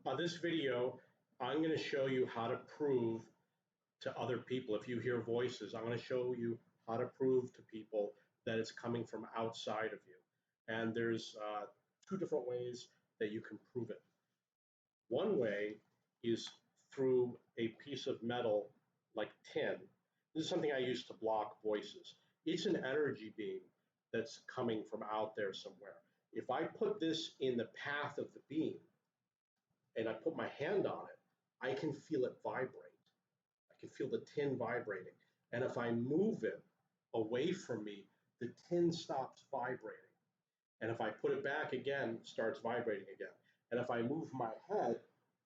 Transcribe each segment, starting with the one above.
On this video, I'm going to show you how to prove to other people. If you hear voices, I'm going to show you how to prove to people that it's coming from outside of you. And there's two different ways that you can prove it. One way is through a piece of metal like tin. This is something I use to block voices. It's an energy beam that's coming from out there somewhere. If I put this in the path of the beam and I put my hand on it, I can feel it vibrate. I can feel the tin vibrating. And if I move it away from me, the tin stops vibrating. And if I put it back again, it starts vibrating again. And if I move my head,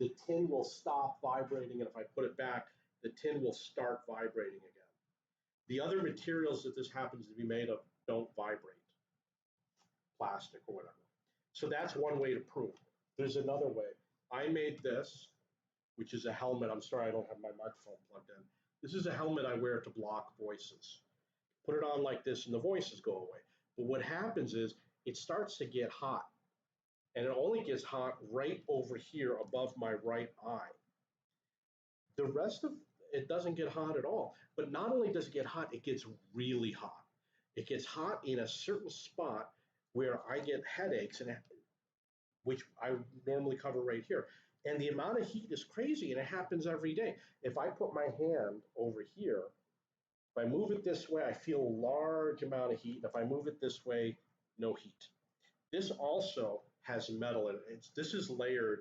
the tin will stop vibrating. And if I put it back, the tin will start vibrating again. The other materials that this happens to be made of don't vibrate, plastic or whatever. So that's one way to prove. There's another way. I made this, which is a helmet. I'm sorry I don't have my microphone plugged in. This is a helmet I wear to block voices. Put it on like this and the voices go away. But what happens is it starts to get hot, and it only gets hot right over here above my right eye. The rest of it doesn't get hot at all. But not only does it get hot, it gets really hot. It gets hot in a certain spot where I get headaches, and which I normally cover right here. And the amount of heat is crazy, and it happens every day. If I put my hand over here, if I move it this way, I feel a large amount of heat. If I move it this way, no heat. This also has metal in it. This is layered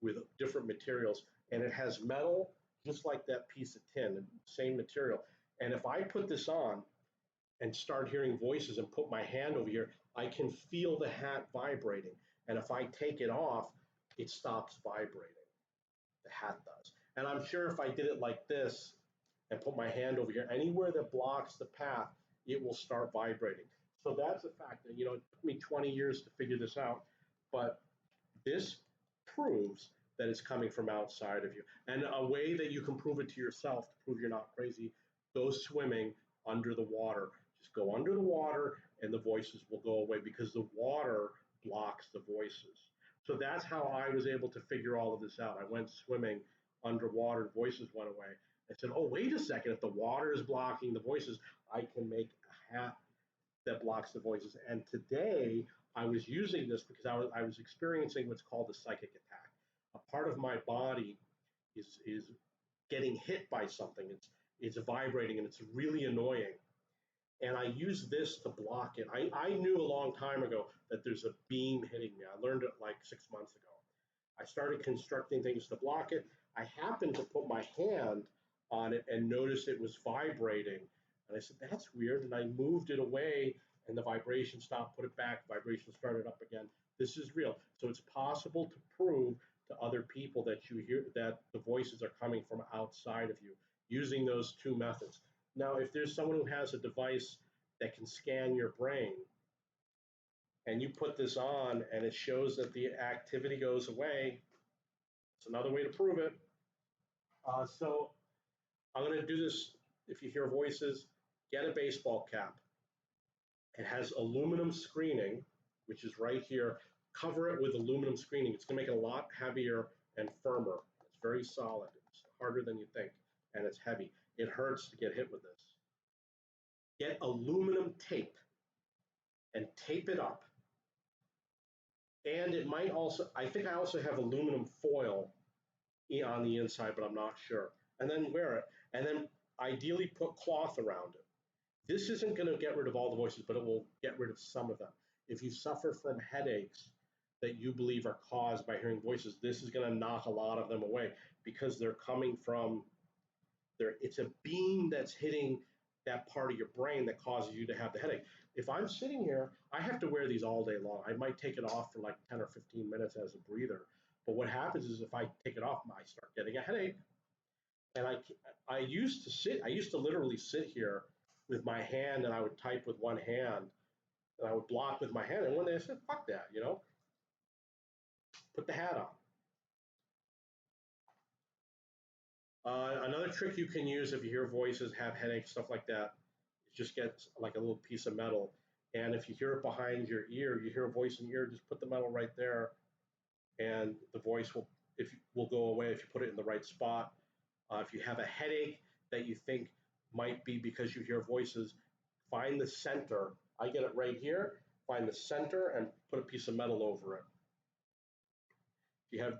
with different materials, and it has metal just like that piece of tin, same material. And if I put this on and start hearing voices and put my hand over here, I can feel the hat vibrating. And if I take it off, it stops vibrating. The hat does. And I'm sure if I did it like this and put my hand over here, anywhere that blocks the path, it will start vibrating. So that's a fact. And, it took me 20 years to figure this out, but this proves that it's coming from outside of you. And a way that you can prove it to yourself to prove you're not crazy, go swimming under the water. Just go under the water and the voices will go away because the water blocks the voices. So that's how I was able to figure all of this out. I went swimming underwater, voices went away. I said, oh, wait a second, if the water is blocking the voices, I can make a hat that blocks the voices. And today I was using this because I was experiencing what's called a psychic attack. A part of my body is getting hit by something. It's vibrating and it's really annoying. And I use this to block it. I knew a long time ago that there's a beam hitting me. I learned it like 6 months ago. I started constructing things to block it. I happened to put my hand on it and noticed it was vibrating. And I said, that's weird. And I moved it away and the vibration stopped, put it back, vibration started up again. This is real. So it's possible to prove to other people that you hear that the voices are coming from outside of you using those two methods. Now, if there's someone who has a device that can scan your brain and you put this on and it shows that the activity goes away, it's another way to prove it. So I'm going to do this. If you hear voices, get a baseball cap. It has aluminum screening, which is right here. Cover it with aluminum screening. It's going to make it a lot heavier and firmer. It's very solid. It's harder than you think, and it's heavy. It hurts to get hit with this. Get aluminum tape and tape it up. And it might also, I think I also have aluminum foil on the inside, but I'm not sure. And then wear it. And then ideally put cloth around it. This isn't going to get rid of all the voices, but it will get rid of some of them. If you suffer from headaches that you believe are caused by hearing voices, this is going to knock a lot of them away because they're coming from there. It's a beam that's hitting that part of your brain that causes you to have the headache. If I'm sitting here, I have to wear these all day long. I might take it off for like 10 or 15 minutes as a breather. But what happens is if I take it off, I start getting a headache. And I used to literally sit here with my hand and I would type with one hand and I would block with my hand. And one day I said, fuck that, put the hat on. Another trick you can use if you hear voices, have headaches, stuff like that, is just get like a little piece of metal. And if you hear it behind your ear, you hear a voice in your ear, just put the metal right there and the voice will will go away if you put it in the right spot. If you have a headache that you think might be because you hear voices, find the center. I get it right here. Find the center and put a piece of metal over it. If you have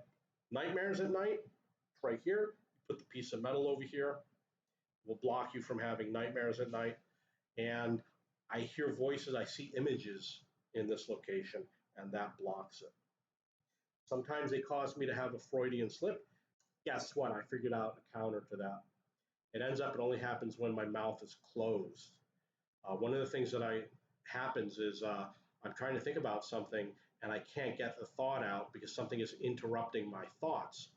nightmares at night, it's right here. Put the piece of metal over here. It will block you from having nightmares at night. And I hear voices, I see images in this location, and that blocks it. Sometimes they cause me to have a Freudian slip. Guess what? I figured out a counter to that. It ends up, it only happens when my mouth is closed. One of the things that happens is I'm trying to think about something and I can't get the thought out because something is interrupting my thoughts.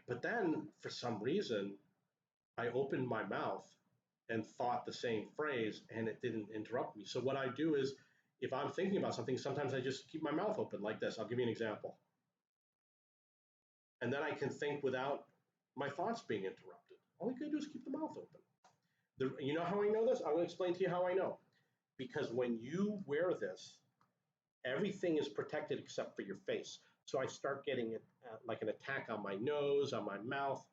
But then, for some reason, I opened my mouth and thought the same phrase and it didn't interrupt me. So what I do is, if I'm thinking about something, sometimes I just keep my mouth open like this. I'll give you an example. And then I can think without my thoughts being interrupted. All you gotta do is keep the mouth open. You know how I know this? I'm gonna explain to you how I know. Because when you wear this, everything is protected except for your face. So I start getting it like an attack on my nose, on my mouth.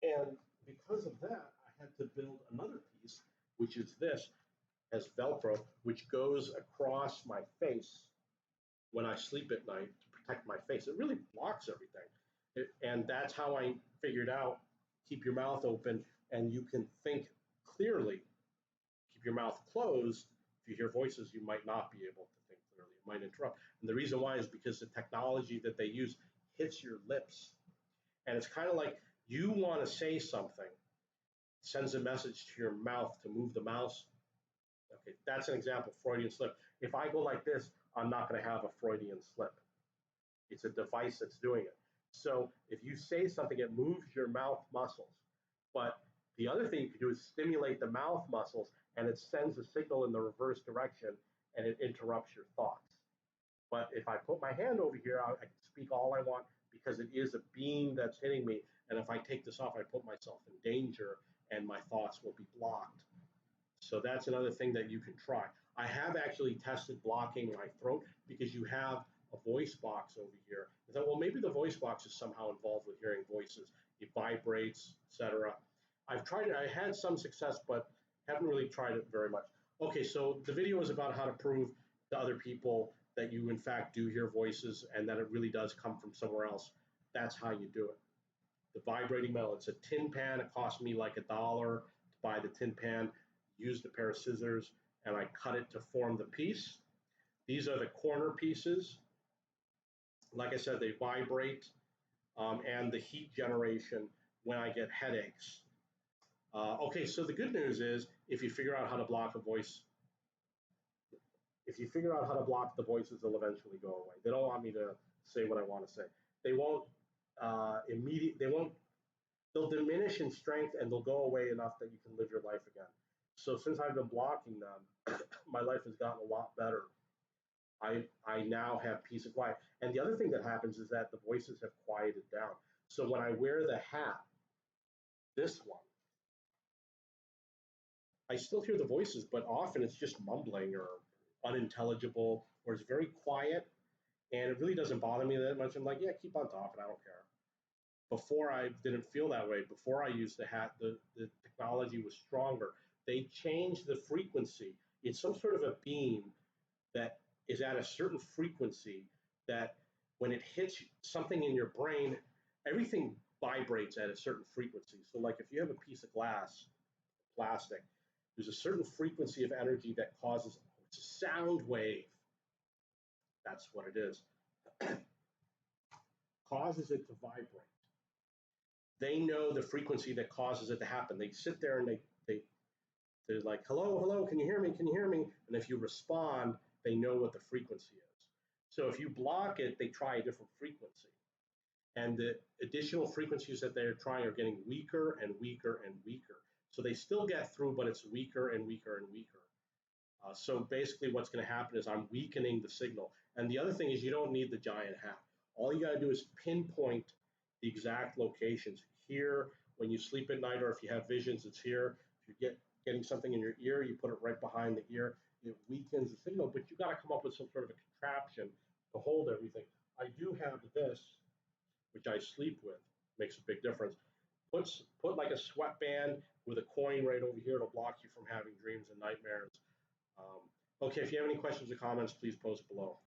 And because of that, I had to build another piece, which is this, as Velcro, which goes across my face when I sleep at night to protect my face. It really blocks everything. And that's how I figured out, keep your mouth open and you can think clearly. Keep your mouth closed. If you hear voices, you might not be able to think clearly. It might interrupt. And the reason why is because the technology that they use hits your lips. And it's kind of like you want to say something, sends a message to your mouth to move the mouse. Okay, that's an example, Freudian slip. If I go like this, I'm not going to have a Freudian slip. It's a device that's doing it. So if you say something, it moves your mouth muscles. But the other thing you can do is stimulate the mouth muscles, and it sends a signal in the reverse direction, and it interrupts your thoughts. But if I put my hand over here, I can speak all I want because it is a beam that's hitting me. And if I take this off, I put myself in danger, and my thoughts will be blocked. So that's another thing that you can try. I have actually tested blocking my throat because you have a voice box over here. I thought, well, maybe the voice box is somehow involved with hearing voices. It vibrates, etc. I've tried it. I had some success, but haven't really tried it very much. Okay, so the video is about how to prove to other people that you, in fact, do hear voices and that it really does come from somewhere else. That's how you do it. The vibrating metal, it's a tin pan. It cost me like $1 to buy the tin pan. Used a pair of scissors and I cut it to form the piece. These are the corner pieces. Like I said, they vibrate and the heat generation when I get headaches. Okay, so the good news is if you figure out how to block a voice, if you figure out how to block the voices, they'll eventually go away. They don't want me to say what I want to say. They won't they'll diminish in strength and they'll go away enough that you can live your life again. So since I've been blocking them, my life has gotten a lot better. I now have peace and quiet. And the other thing that happens is that the voices have quieted down. So when I wear the hat, this one, I still hear the voices, but often it's just mumbling or unintelligible, or it's very quiet, and it really doesn't bother me that much. I'm like, yeah, keep on talking, I don't care. Before I didn't feel that way. Before I used the hat, the technology was stronger. They changed the frequency. It's some sort of a beam that is at a certain frequency that when it hits something in your brain, everything vibrates at a certain frequency. So like if you have a piece of glass, plastic, there's a certain frequency of energy that causes, it's a sound wave. That's what it is. Causes it to vibrate. They know the frequency that causes it to happen. They sit there and they're like, hello, hello, can you hear me? Can you hear me? And if you respond, they know what the frequency is. So if you block it, they try a different frequency. And the additional frequencies that they're trying are getting weaker and weaker and weaker. So they still get through, but it's weaker and weaker and weaker. So basically what's going to happen is I'm weakening the signal. And the other thing is you don't need the giant hat. All you got to do is pinpoint the exact locations. Here, when you sleep at night, or if you have visions, it's here. If you're getting something in your ear, you put it right behind the ear. It weakens the signal, but you got to come up with some sort of a contraption to hold everything. I do have this. this, which I sleep with, makes a big difference. Put like a sweatband with a coin right over here to block you from having dreams and nightmares. Okay, if you have any questions or comments, please post below.